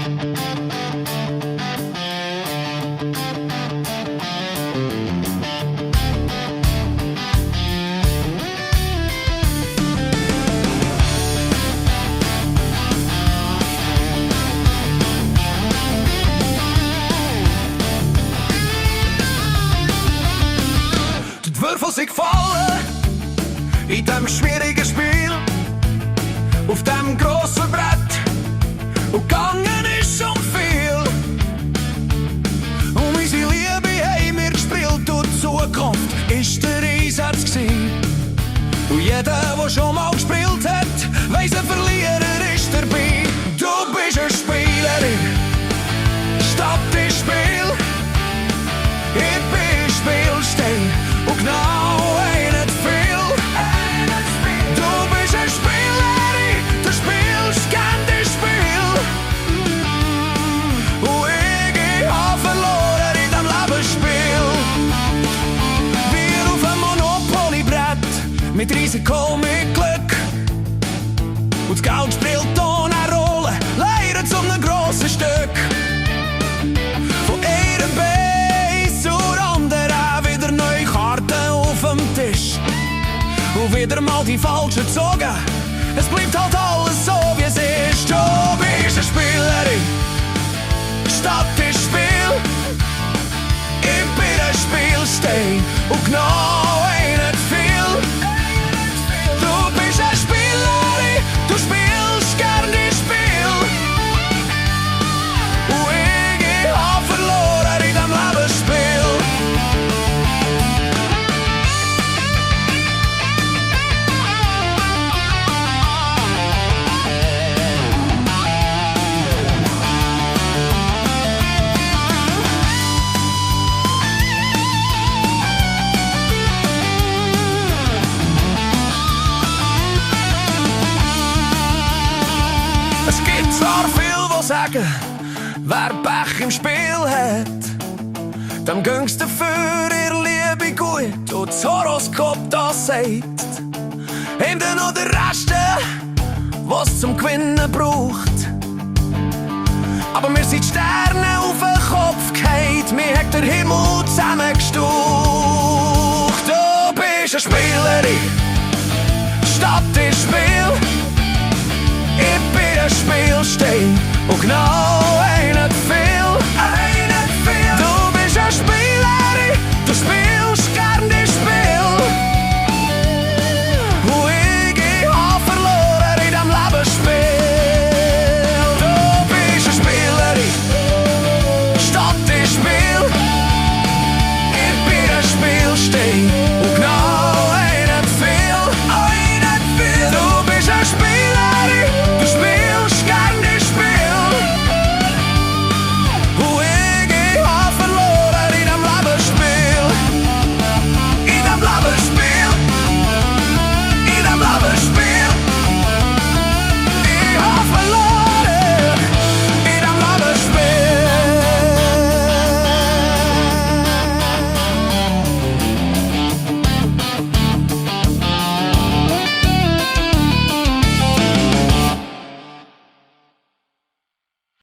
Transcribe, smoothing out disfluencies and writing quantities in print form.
Würfel sind gefallen in diesem schwierigen Spiel auf dem grossen Brett und gegangen ist schon viel. Und unsere Liebe haben wir gespielt und die Zukunft ist der Einsatz gewesen. Und jeder, der schon mal gespielt hat, weiss, ein Verlierer ist dabei. Du bist eine Spielerin, statt das Spiel. Ich bin Spielstein und genau nicht viel. Du bist eine Spielerin, du spielst gern das Spiel. Und ich hab verloren in diesem Lebensspiel. Wir auf einem Monopoly-Brett mit Risiko, mit Glück. Und das Geld spielt auch eine Rolle, leider zu einem grossen Stück. Von einem Bein zur anderen wieder neue Karten auf dem Tisch. Und wieder mal die falschen gezogen. Es bleibt halt alles so, wie es ist. Du bist eine Spielerin, statt das Spiel. Ich bin ein Spielstein und genau nicht viel. Du bist eine Spielerin, du spielst gern das Spiel. Und ich hab verloren in diesem Lebensspiel. Es gibt zwar viel, die sagen, wer Pech im Spiel hat, dem ging's dafür ihr Liebe gut und das Horoskop das sagt. Haben dann noch den Rest, was zum Gewinnen braucht. Aber wir sind die Sterne auf den Kopf gefallen, mir hat der Himmel zusammengestaucht. Du bist eine Spielerin, statt das Spiel. Ich bin ein Spielstein und genau